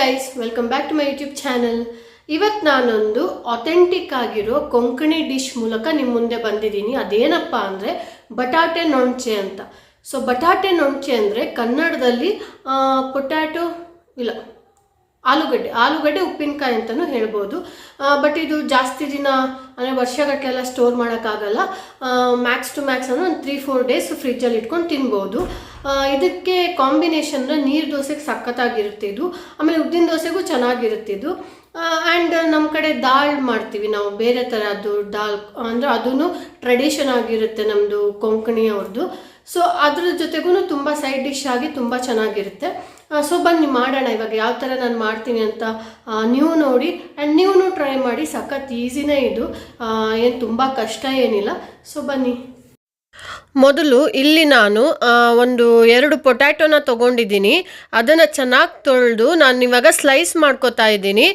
Guys, welcome back to my YouTube channel. ಇವತ್ತು ನಾನೊಂದು authentic ಆಗಿರೋ ಕೊಂಕಣಿ ಡಿಶ್ ಮೂಲಕ ನಿಮ್ಮ ಮುಂದೆ ಬಂದಿದ್ದೀನಿ. ಅದೇನಪ್ಪ ಅಂದರೆ ಬಟಾಟೆ ನೊಣಚೆ ಅಂತ. ಸೊ ಬಟಾಟೆ ನೊಣಚೆ ಅಂದರೆ ಕನ್ನಡದಲ್ಲಿ ಪೊಟ್ಯಾಟೊ ಇಲ್ಲ ಆಲೂಗಡ್ಡೆ ಉಪ್ಪಿನಕಾಯಿ ಅಂತಲೂ ಹೇಳ್ಬೋದು. ಬಟ್ ಇದು ಜಾಸ್ತಿ ದಿನ ಅಂದರೆ ವರ್ಷಗಟ್ಟಲೆಲ್ಲ ಸ್ಟೋರ್ ಮಾಡೋಕ್ಕಾಗಲ್ಲ. ಮ್ಯಾಕ್ಸ್ ಟು ಮ್ಯಾಕ್ಸ್ ಅಂದರೆ ಒಂದು 3-4 ಡೇಸ್ ಫ್ರಿಜ್ಜಲ್ಲಿ ಇಟ್ಕೊಂಡು ತಿನ್ಬೋದು. ಇದಕ್ಕೆ ಕಾಂಬಿನೇಷನ್ ನೀರು ದೋಸೆಗೆ ಸಖತ್ತಾಗಿರುತ್ತೆ ಇದು. ಆಮೇಲೆ ಉದ್ದಿನ ದೋಸೆಗೂ ಚೆನ್ನಾಗಿರುತ್ತೆ ಇದು. ಆ್ಯಂಡ್ ನಮ್ಮ ಕಡೆ ದಾಲ್ ಮಾಡ್ತೀವಿ ನಾವು, ಬೇರೆ ಥರದ್ದು ದಾಲ್ ಅಂದರೆ ಅದೂ ಟ್ರೆಡಿಷನ್ ಆಗಿರುತ್ತೆ ನಮ್ಮದು ಕೊಂಕಣಿ ಅವ್ರದ್ದು. ಸೊ ಅದ್ರ ಜೊತೆಗೂ ತುಂಬ ಸೈಡ್ ಡಿಶ್ ಆಗಿ ತುಂಬ ಚೆನ್ನಾಗಿರುತ್ತೆ. ಸೊ ಬನ್ನಿ ಮಾಡೋಣ ಇವಾಗ ಯಾವ ಥರ ನಾನು ಮಾಡ್ತೀನಿ ಅಂತ ನೀವು ನೋಡಿ ಆ್ಯಂಡ್ ನೀವು ಟ್ರೈ ಮಾಡಿ. ಸಖತ್ ಈಸಿನೇ ಇದು, ಏನು ತುಂಬ ಕಷ್ಟ ಏನಿಲ್ಲ. ಸೊ ಬನ್ನಿ. ಮೊದಲು ಇಲ್ಲಿ ನಾನು 2 ಪೊಟ್ಯಾಟೊನ ತೊಗೊಂಡಿದ್ದೀನಿ. ಅದನ್ನು ಚೆನ್ನಾಗಿ ತೊಳೆದು ನಾನು ಇವಾಗ ಸ್ಲೈಸ್ ಮಾಡ್ಕೋತಾ ಇದ್ದೀನಿ.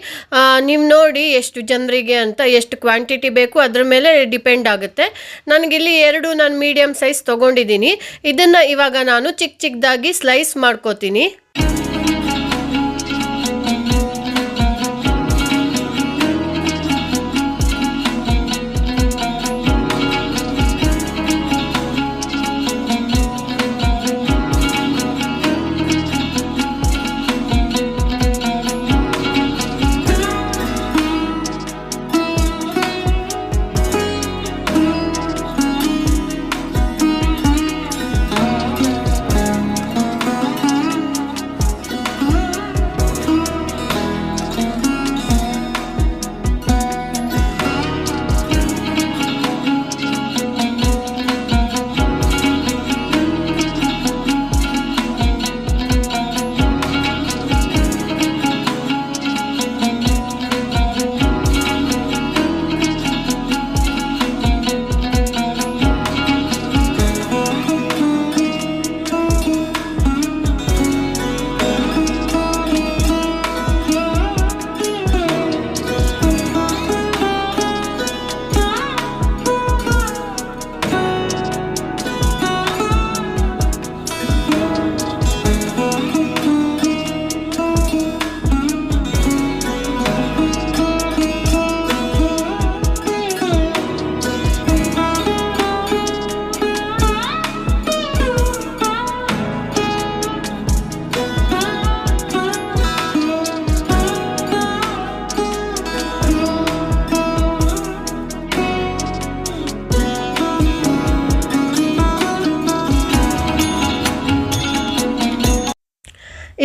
ನೀವು ನೋಡಿ ಎಷ್ಟು ಜನರಿಗೆ ಅಂತ ಎಷ್ಟು ಕ್ವಾಂಟಿಟಿ ಬೇಕು ಅದ್ರ ಮೇಲೆ ಡಿಪೆಂಡ್ ಆಗುತ್ತೆ. ನನಗಿಲ್ಲಿ 2 ನಾನು ಮೀಡಿಯಮ್ ಸೈಜ್ ತೊಗೊಂಡಿದ್ದೀನಿ. ಇದನ್ನು ಇವಾಗ ನಾನು ಚಿಕ್ಕ ಚಿಕ್ಕದಾಗಿ ಸ್ಲೈಸ್ ಮಾಡ್ಕೋತೀನಿ.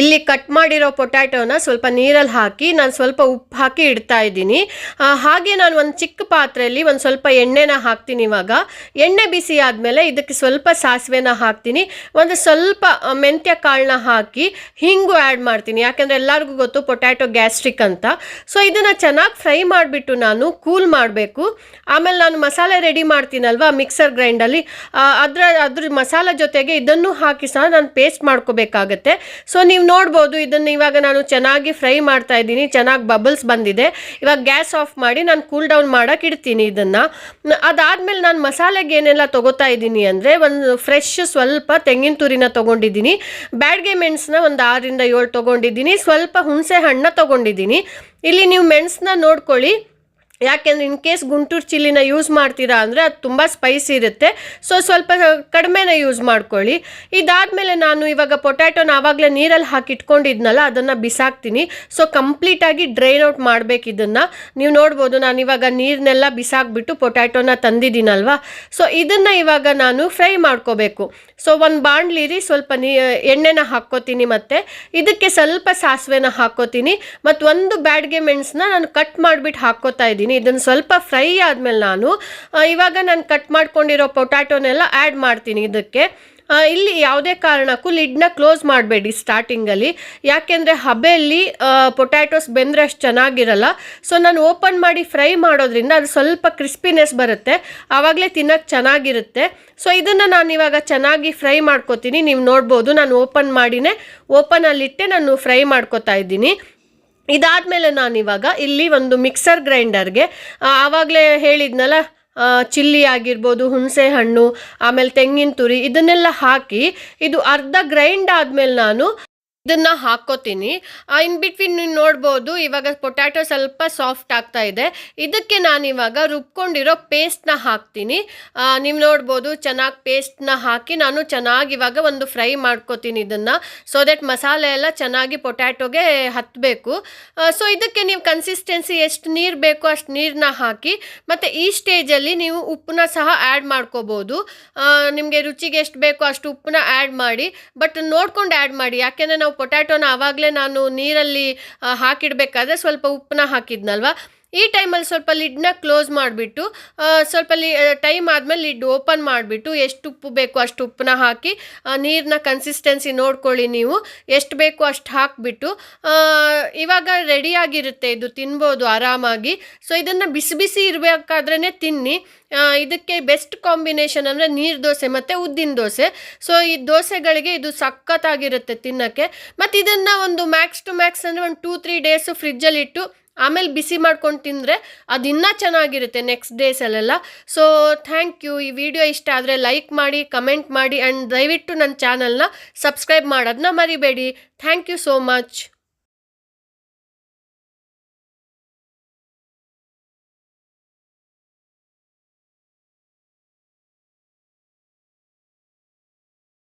ಇಲ್ಲಿ ಕಟ್ ಮಾಡಿರೋ ಪೊಟ್ಯಾಟೋನ ಸ್ವಲ್ಪ ನೀರಲ್ಲಿ ಹಾಕಿ ನಾನು ಸ್ವಲ್ಪ ಉಪ್ಪು ಹಾಕಿ ಇಡ್ತಾ ಇದ್ದೀನಿ. ಹಾಗೆ ನಾನು ಒಂದು ಚಿಕ್ಕ ಪಾತ್ರೆಯಲ್ಲಿ ಒಂದು ಸ್ವಲ್ಪ ಎಣ್ಣೆನ ಹಾಕ್ತೀನಿ. ಇವಾಗ ಎಣ್ಣೆ ಬಿಸಿ ಆದಮೇಲೆ ಇದಕ್ಕೆ ಸ್ವಲ್ಪ ಸಾಸಿವೆನ ಹಾಕ್ತೀನಿ, ಒಂದು ಸ್ವಲ್ಪ ಮೆಂತ್ಯ ಕಾಳನ್ನ ಹಾಕಿ ಹಿಂಗು ಆ್ಯಡ್ ಮಾಡ್ತೀನಿ. ಯಾಕೆಂದರೆ ಎಲ್ಲರಿಗೂ ಗೊತ್ತು ಪೊಟ್ಯಾಟೊ ಗ್ಯಾಸ್ಟ್ರಿಕ್ ಅಂತ. ಸೊ ಇದನ್ನು ಚೆನ್ನಾಗಿ ಫ್ರೈ ಮಾಡಿಬಿಟ್ಟು ನಾನು ಕೂಲ್ ಮಾಡಬೇಕು. ಆಮೇಲೆ ನಾನು ಮಸಾಲೆ ರೆಡಿ ಮಾಡ್ತೀನಲ್ವ ಮಿಕ್ಸರ್ ಗ್ರೈಂಡಲ್ಲಿ, ಅದ್ರ ಮಸಾಲೆ ಜೊತೆಗೆ ಇದನ್ನು ಹಾಕಿ ಸಹ ನಾನು ಪೇಸ್ಟ್ ಮಾಡ್ಕೋಬೇಕಾಗತ್ತೆ. ಸೊ ನೀವು ನೋಡ್ಬೋದು ಇದನ್ನು ಇವಾಗ ನಾನು ಚೆನ್ನಾಗಿ ಫ್ರೈ ಮಾಡ್ತಾ ಇದ್ದೀನಿ. ಚೆನ್ನಾಗಿ ಬಬಲ್ಸ್ ಬಂದಿದೆ. ಇವಾಗ ಗ್ಯಾಸ್ ಆಫ್ ಮಾಡಿ ನಾನು ಕೂಲ್ ಡೌನ್ ಮಾಡೋಕೆ ಇಡ್ತೀನಿ ಇದನ್ನು. ಅದಾದಮೇಲೆ ನಾನು ಮಸಾಲೆಗೆ ಏನೆಲ್ಲ ತೊಗೋತಾ ಇದ್ದೀನಿ ಅಂದರೆ ಒಂದು ಫ್ರೆಶ್ ಸ್ವಲ್ಪ ತೆಂಗಿನ ತುರಿನ ತೊಗೊಂಡಿದ್ದೀನಿ, ಬ್ಯಾಡ್ಗೆ ಮೆಣಸನ್ನ ಒಂದು 6-7 ತೊಗೊಂಡಿದ್ದೀನಿ, ಸ್ವಲ್ಪ ಹುಣಸೆ ಹಣ್ಣನ್ನ ತೊಗೊಂಡಿದ್ದೀನಿ. ಇಲ್ಲಿ ನೀವು ಮೆಣಸನ್ನ ನೋಡ್ಕೊಳ್ಳಿ, ಯಾಕೆಂದರೆ ಇನ್ ಕೇಸ್ ಗುಂಟೂರು ಚಿಲ್ಲಿನ ಯೂಸ್ ಮಾಡ್ತೀರಾ ಅಂದರೆ ಅದು ತುಂಬ ಸ್ಪೈಸಿ ಇರುತ್ತೆ. ಸೊ ಸ್ವಲ್ಪ ಕಡಿಮೆನೇ ಯೂಸ್ ಮಾಡ್ಕೊಳ್ಳಿ. ಇದಾದಮೇಲೆ ನಾನು ಇವಾಗ ಪೊಟ್ಯಾಟೊನ ಆವಾಗಲೇ ನೀರಲ್ಲಿ ಹಾಕಿ ಇಟ್ಕೊಂಡಿದ್ನಲ್ಲ ಅದನ್ನು ಬಿಸಾಕ್ತೀನಿ. ಸೊ ಕಂಪ್ಲೀಟಾಗಿ ಡ್ರೈನ್ ಔಟ್ ಮಾಡಬೇಕು ಇದನ್ನು. ನೀವು ನೋಡ್ಬೋದು ನಾನು ಇವಾಗ ನೀರನ್ನೆಲ್ಲ ಬಿಸಾಕ್ಬಿಟ್ಟು ಪೊಟ್ಯಾಟೊನ ತಂದಿದ್ದೀನಲ್ವ. ಸೊ ಇದನ್ನು ಇವಾಗ ನಾನು ಫ್ರೈ ಮಾಡ್ಕೋಬೇಕು. ಸೊ ಒಂದು ಬಾಣಲಿರಿ ಸ್ವಲ್ಪ ಎಣ್ಣೆನ ಹಾಕ್ಕೋತೀನಿ, ಮತ್ತು ಇದಕ್ಕೆ ಸ್ವಲ್ಪ ಸಾಸಿವೆನ ಹಾಕ್ಕೋತೀನಿ, ಮತ್ತು ಒಂದು ಬ್ಯಾಡ್ಗೆ ಮೆಣಸನ್ನ ನಾನು ಕಟ್ ಮಾಡಿಬಿಟ್ಟು ಹಾಕ್ಕೋತಾ ಇದ್ದೀನಿ. ಇದನ್ನು ಸ್ವಲ್ಪ ಫ್ರೈ ಆದಮೇಲೆ ಇವಾಗ ನಾನು ಕಟ್ ಮಾಡ್ಕೊಂಡಿರೋ ಪೊಟ್ಯಾಟೊನೆಲ್ಲ ಆ್ಯಡ್ ಮಾಡ್ತೀನಿ ಇದಕ್ಕೆ. ಇಲ್ಲಿ ಯಾವುದೇ ಕಾರಣಕ್ಕೂ ಲಿಡ್ನ ಕ್ಲೋಸ್ ಮಾಡಬೇಡಿ ಸ್ಟಾರ್ಟಿಂಗಲ್ಲಿ, ಯಾಕೆಂದರೆ ಹಬೆಯಲ್ಲಿ ಪೊಟ್ಯಾಟೋಸ್ ಬೆಂದರೆ ಅಷ್ಟು ಚೆನ್ನಾಗಿರಲ್ಲ. ಸೊ ನಾನು ಓಪನ್ ಮಾಡಿ ಫ್ರೈ ಮಾಡೋದ್ರಿಂದ ಅದು ಸ್ವಲ್ಪ ಕ್ರಿಸ್ಪಿನೆಸ್ ಬರುತ್ತೆ, ಆವಾಗಲೇ ತಿನ್ನೋಕ್ಕೆ ಚೆನ್ನಾಗಿರುತ್ತೆ. ಸೊ ಇದನ್ನು ನಾನು ಇವಾಗ ಚೆನ್ನಾಗಿ ಫ್ರೈ ಮಾಡ್ಕೋತೀನಿ. ನೀವು ನೋಡ್ಬೋದು ನಾನು ಓಪನಲ್ಲಿಟ್ಟೆ ನಾನು ಫ್ರೈ ಮಾಡ್ಕೋತಾ ಇದ್ದೀನಿ. ಇದಾದಮೇಲೆ ನಾನಿವಾಗ ಇಲ್ಲಿ ಒಂದು ಮಿಕ್ಸರ್ ಗ್ರೈಂಡರ್ಗೆ ಆವಾಗಲೇ ಹೇಳಿದ್ನಲ್ಲ ಚಿಲ್ಲಿ ಆಗಿರ್ಬೋದು, ಹುಣಸೆ ಹಣ್ಣು, ಆಮೇಲೆ ತೆಂಗಿನ ತುರಿ ಇದನ್ನೆಲ್ಲ ಹಾಕಿ ಇದು ಅರ್ಧ ಗ್ರೈಂಡ್ ಆದಮೇಲೆ ನಾನು ಇದನ್ನ ಹಾಕ್ಕೋತೀನಿ. ಇನ್ ಬಿಟ್ವೀನ್ ನೀವು ನೋಡ್ಬೋದು ಇವಾಗ ಪೊಟ್ಯಾಟೊ ಸ್ವಲ್ಪ ಸಾಫ್ಟ್ ಆಗ್ತಾ ಇದೆ. ಇದಕ್ಕೆ ನಾನಿವಾಗ ರುಬ್ಕೊಂಡಿರೋ ಪೇಸ್ಟ್‌ನ ಹಾಕ್ತೀನಿ. ನೀವು ನೋಡ್ಬೋದು ಚೆನ್ನಾಗಿ ಪೇಸ್ಟ್‌ನ ಹಾಕಿ ನಾನು ಚೆನ್ನಾಗಿ ಇವಾಗ ಒಂದು ಫ್ರೈ ಮಾಡ್ಕೋತೀನಿ ಇದನ್ನು. ಸೊ ದಟ್ ಮಸಾಲೆ ಎಲ್ಲ ಚೆನ್ನಾಗಿ ಪೊಟ್ಯಾಟೊಗೆ ಹತ್ತಬೇಕು. ಸೊ ಇದಕ್ಕೆ ನೀವು ಕನ್ಸಿಸ್ಟೆನ್ಸಿ ಎಷ್ಟು ನೀರು ಬೇಕೋ ಅಷ್ಟು ನೀರನ್ನ ಹಾಕಿ ಮತ್ತು ಈ ಸ್ಟೇಜಲ್ಲಿ ನೀವು ಉಪ್ಪನ್ನ ಸಹ ಆ್ಯಡ್ ಮಾಡ್ಕೋಬೋದು. ನಿಮಗೆ ರುಚಿಗೆ ಎಷ್ಟು ಬೇಕೋ ಅಷ್ಟು ಉಪ್ಪನ್ನ ಆ್ಯಡ್ ಮಾಡಿ. ಬಟ್ ನೋಡ್ಕೊಂಡು ಆ್ಯಡ್ ಮಾಡಿ. ಯಾಕೆಂದರೆ ನಾವು ಪೊಟ್ಯಾಟೊನ ಆವಾಗಲೇ ನಾನು ನೀರಲ್ಲಿ ಹಾಕಿಡಬೇಕಾದ್ರೆ ಸ್ವಲ್ಪ ಉಪ್ಪನ್ನ ಹಾಕಿದ್ನಲ್ವ. ಈ ಟೈಮಲ್ಲಿ ಸ್ವಲ್ಪ ಲಿಡ್ನ ಕ್ಲೋಸ್ ಮಾಡಿಬಿಟ್ಟು ಸ್ವಲ್ಪ ಟೈಮ್ ಆದಮೇಲೆ ಲಿಡ್ ಓಪನ್ ಮಾಡಿಬಿಟ್ಟು ಎಷ್ಟು ಉಪ್ಪು ಬೇಕೋ ಅಷ್ಟು ಉಪ್ಪನ್ನ ಹಾಕಿ ನೀರನ್ನ ಕನ್ಸಿಸ್ಟೆನ್ಸಿ ನೋಡ್ಕೊಳ್ಳಿ. ನೀವು ಎಷ್ಟು ಬೇಕೋ ಅಷ್ಟು ಹಾಕಿಬಿಟ್ಟು ಇವಾಗ ರೆಡಿಯಾಗಿರುತ್ತೆ, ಇದು ತಿನ್ಬೋದು ಆರಾಮಾಗಿ. ಸೊ ಇದನ್ನು ಬಿಸಿ ಬಿಸಿ ಇರಬೇಕಾದ್ರೇ ತಿನ್ನಿ. ಇದಕ್ಕೆ ಬೆಸ್ಟ್ ಕಾಂಬಿನೇಷನ್ ಅಂದರೆ ನೀರು ದೋಸೆ ಮತ್ತು ಉದ್ದಿನ ದೋಸೆ. ಸೊ ಈ ದೋಸೆಗಳಿಗೆ ಇದು ಸಖತ್ತಾಗಿರುತ್ತೆ ತಿನ್ನೋಕ್ಕೆ. ಮತ್ತು ಇದನ್ನು ಒಂದು ಮ್ಯಾಕ್ಸ್ ಟು ಮ್ಯಾಕ್ಸ್ ಅಂದರೆ ಒಂದು 2-3 ಡೇಸು ಫ್ರಿಜ್ಜಲ್ಲಿಟ್ಟು ಆಮೇಲೆ ಬಿಸಿ ಮಾಡ್ಕೊಂಡು ತಿಂದರೆ ಅದು ಇನ್ನೂ ಚೆನ್ನಾಗಿರುತ್ತೆ ನೆಕ್ಸ್ಟ್ ಡೇಸಲ್ಲೆಲ್ಲ. So thank you. ಈ ವಿಡಿಯೋ ಇಷ್ಟ ಆದರೆ ಲೈಕ್ ಮಾಡಿ, ಕಮೆಂಟ್ ಮಾಡಿ ಆ್ಯಂಡ್ ದಯವಿಟ್ಟು ನನ್ನ ಚಾನಲ್ನ ಸಬ್ಸ್ಕ್ರೈಬ್ ಮಾಡೋದನ್ನ ಮರಿಬೇಡಿ. Thank you so much.